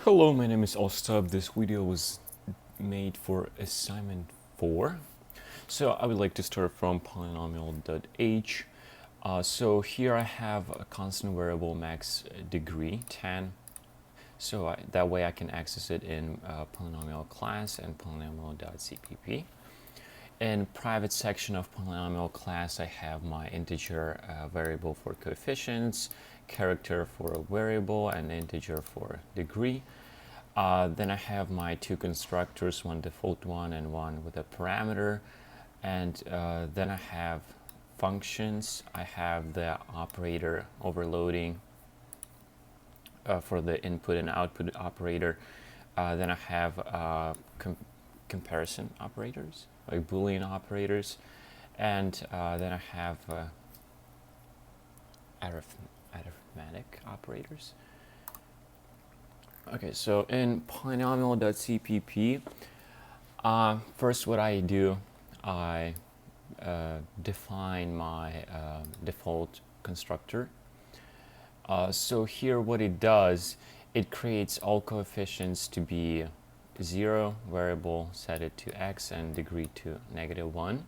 Hello, my name is Ostap. This video was made for assignment 4. So I would like to start from polynomial.h. So here I have a constant variable max degree 10. So that way I can access it in polynomial class and polynomial.cpp. In private section of polynomial class, I have my integer variable for coefficients, character for a variable, and integer for degree. Then I have my two constructors, one default one and one with a parameter. And then I have functions. I have the operator overloading for the input and output operator. Then I have comparison operators, like Boolean operators. And then I have arithmetic operators. Okay, so in polynomial.cpp, first what I do, I define my default constructor. So here what it does, it creates all coefficients to be 0, variable, set it to x, and degree to -1.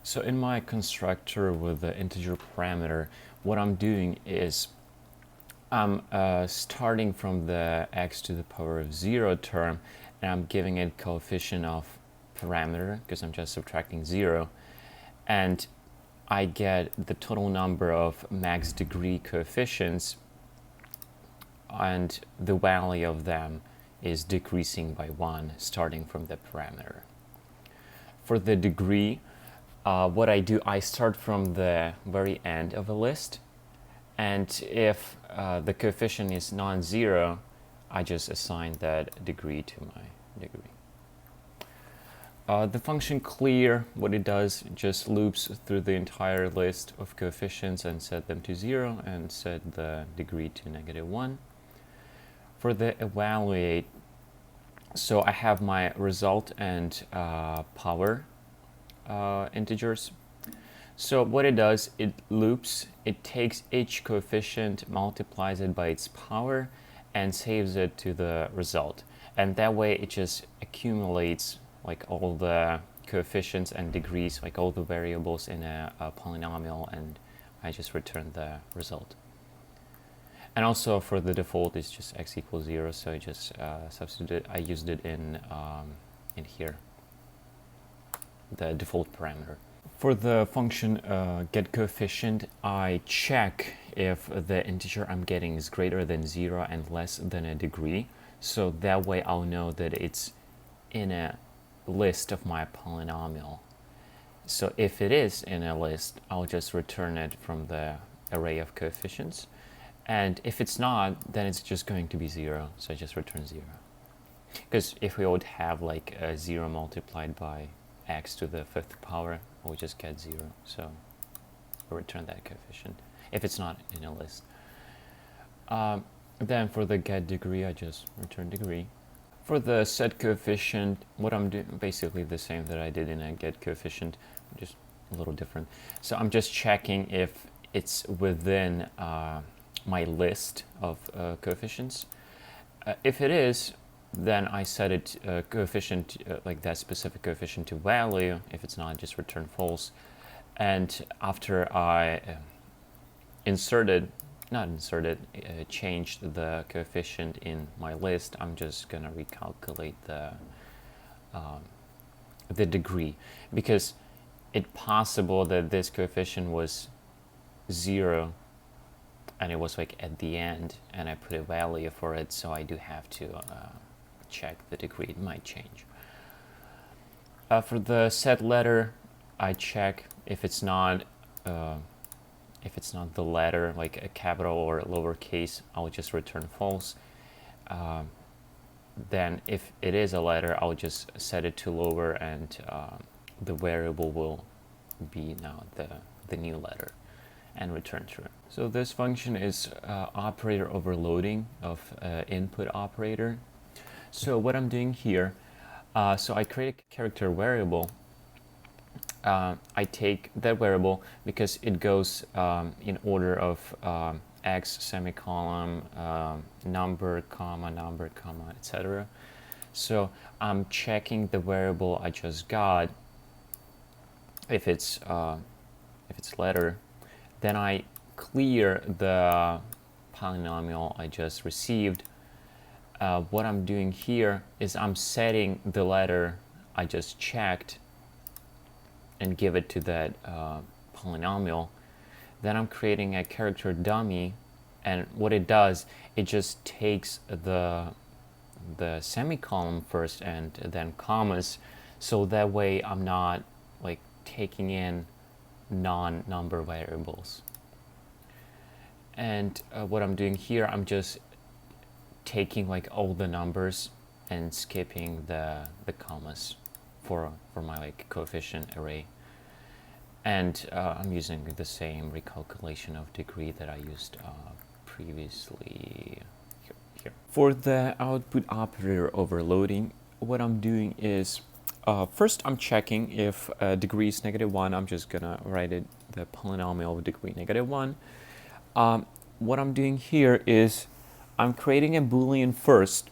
So in my constructor with the integer parameter, what I'm doing is I'm starting from the x to the power of 0 term, and I'm giving it coefficient of parameter because I'm just subtracting 0, and I get the total number of max degree coefficients, and the value of them is decreasing by 1 starting from the parameter. For the degree, what I do, I start from the very end of a list, and if the coefficient is non-zero, I just assign that degree to my degree. The function clear, what it does, it just loops through the entire list of coefficients and set them to 0 and set the degree to -1. For the evaluate, so I have my result and power integers. So what it does, it loops, it takes each coefficient, multiplies it by its power, and saves it to the result. And that way it just accumulates like all the coefficients and degrees, like all the variables in a polynomial, and I just return the result. And also for the default, it's just x equals 0, so I just substitute. I used it in here, the default parameter. For the function getCoefficient, I check if the integer I'm getting is greater than 0 and less than a degree. So that way I'll know that it's in a list of my polynomial. So if it is in a list, I'll just return it from the array of coefficients. And if it's not, then it's just going to be 0. So I just return 0. Because if we would have like a 0 multiplied by x to the 5th power, we just get 0, so we return that coefficient if it's not in a list. Then for the get degree, I just return degree. For the set coefficient, what I'm doing, basically the same that I did in a get coefficient, just a little different. So I'm just checking if it's within my list of coefficients. If it is, then I set it coefficient, like that specific coefficient, to value. If it's not, just return false. And after I changed the coefficient in my list, I'm just gonna recalculate the degree, because it's possible that this coefficient was 0 and it was like at the end, and I put a value for it, so I do have to check the degree. It might change. For the set letter, I check if it's not the letter, like a capital or a lowercase, I'll just return false. Then if it is a letter, I'll just set it to lower, and the variable will be now the new letter, and return true. So this function is operator overloading of input operator. So what I'm doing here, so I create a character variable. I take that variable because it goes in order of x semicolon, number, comma, etc. So I'm checking the variable I just got. If it's letter, then I clear the polynomial I just received. What I'm doing here is I'm setting the letter I just checked and give it to that polynomial. Then I'm creating a character dummy, and what it does, it just takes the semicolon first and then commas, so that way I'm not like taking in non-number variables. And what I'm doing here, I'm just taking like all the numbers and skipping the commas for my like coefficient array. And I'm using the same recalculation of degree that I used previously here. For the output operator overloading, what I'm doing is first I'm checking if degree is -1. I'm just gonna write it the polynomial of degree -1. What I'm doing here is I'm creating a Boolean first.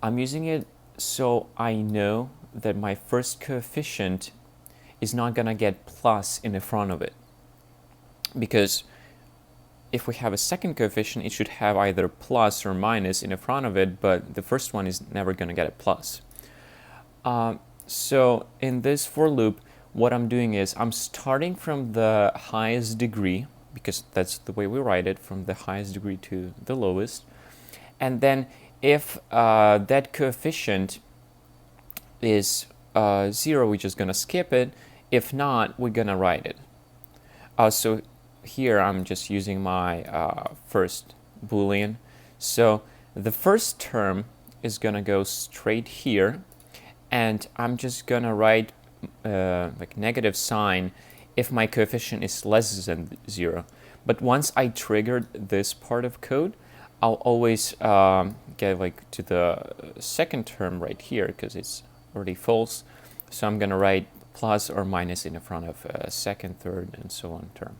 I'm using it so I know that my first coefficient is not gonna get plus in the front of it, because if we have a second coefficient, it should have either plus or minus in the front of it, but the first one is never gonna get a plus. So in this for loop, what I'm doing is I'm starting from the highest degree, because that's the way we write it, from the highest degree to the lowest. And then if that coefficient is 0, we're just gonna skip it. If not, we're gonna write it. So here I'm just using my first Boolean. So the first term is gonna go straight here, and I'm just gonna write like negative sign if my coefficient is less than 0. But once I triggered this part of code, I'll always get like to the second term right here because it's already false. So I'm gonna write plus or minus in the front of second, third, and so on term.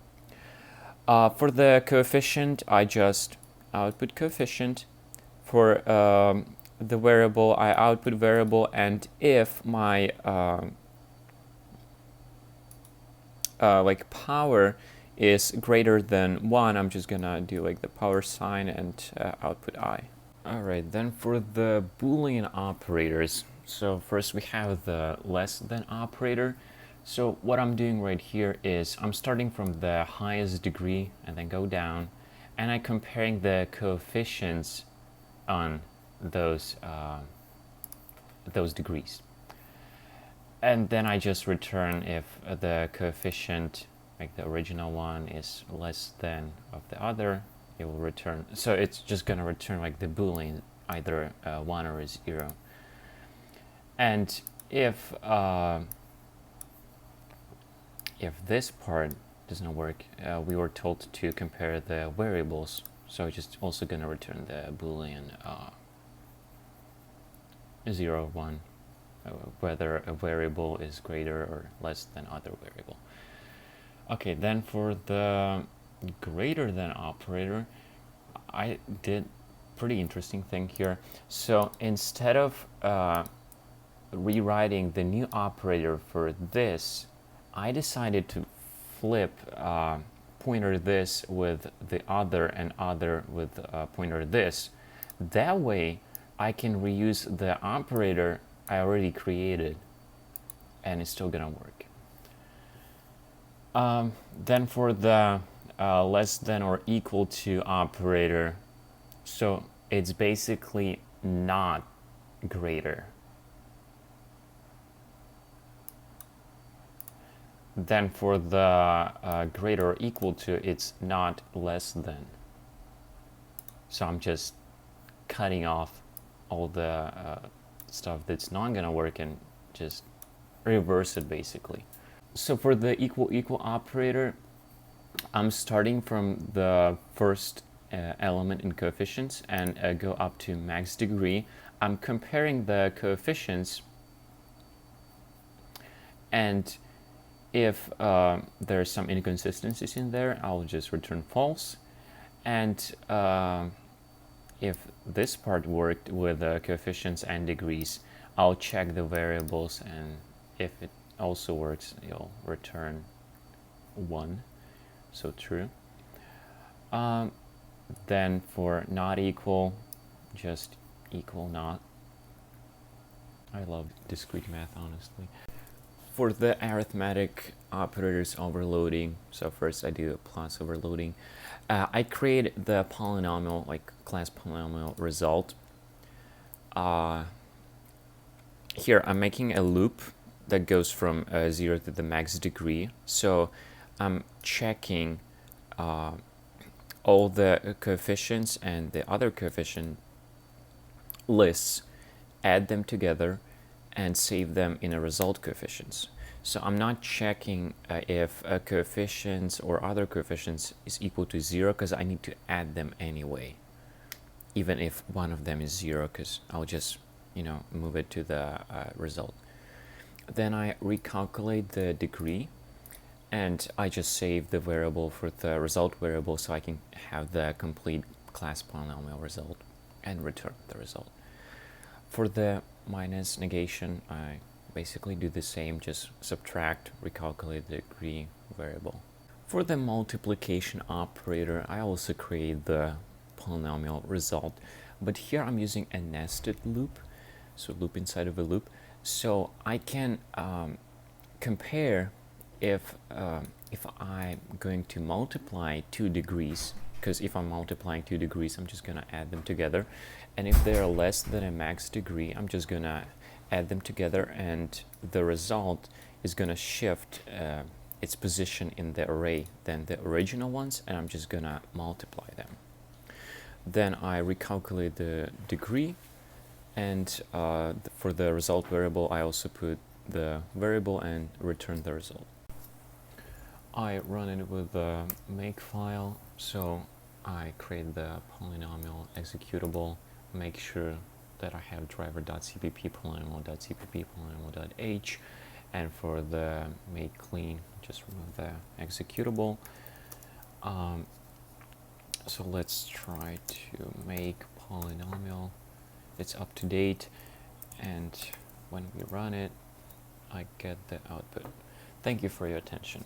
For the coefficient, I just output coefficient. For the variable, I output variable, and if my like power is greater than 1, I'm just gonna do like the power sign and output I. Alright, then for the Boolean operators, so first we have the less than operator. So what I'm doing right here is I'm starting from the highest degree and then go down, and I'm comparing the coefficients on those degrees. And then I just return if the coefficient, like the original one, is less than of the other, it will return. So it's just gonna return like the Boolean, either 1 or 0. And if this part does not work, we were told to compare the variables. So it's just also gonna return the Boolean 0, 1, whether a variable is greater or less than other variable. Okay, then for the greater than operator, I did pretty interesting thing here. So instead of rewriting the new operator for this, I decided to flip pointer this with the other and other with pointer this. That way I can reuse the operator I already created and it's still gonna work. Then for the less than or equal to operator, so it's basically not greater. Then for the greater or equal to, it's not less than. So I'm just cutting off all the stuff that's not gonna work and just reverse it basically. So for the equal operator, I'm starting from the first element in coefficients and go up to max degree. I'm comparing the coefficients, and if there's some inconsistencies in there, I'll just return false. And if this part worked with coefficients and degrees, I'll check the variables, and if it also works, you'll return 1, so true. Then for not equal, just equal not. I love discrete math, honestly. For the arithmetic operators overloading, so first I do plus overloading. I create the polynomial, like class polynomial result. Here I'm making a loop that goes from 0 to the max degree. So I'm checking all the coefficients and the other coefficient lists, add them together, and save them in a result coefficients. So I'm not checking if coefficients or other coefficients is equal to 0, because I need to add them anyway, even if one of them is 0, because I'll just move it to the result. Then I recalculate the degree, and I just save the variable for the result variable so I can have the complete class polynomial result and return the result. For the minus negation, I basically do the same, just subtract, recalculate the degree variable. For the multiplication operator, I also create the polynomial result, but here I'm using a nested loop, so loop inside of a loop, so I can compare if I'm going to multiply 2 degrees, because if I'm multiplying 2 degrees, I'm just going to add them together, and if they're less than a max degree, I'm just going to add them together, and the result is going to shift its position in the array than the original ones, and I'm just going to multiply them. Then I recalculate the degree, and for the result variable, I also put the variable and return the result. I run it with the makefile, so I create the polynomial executable, make sure that I have driver.cpp, polynomial.cpp, polynomial.h, and for the make clean, just remove the executable. So let's try to make polynomial. It's up to date, and when we run it, I get the output. Thank you for your attention.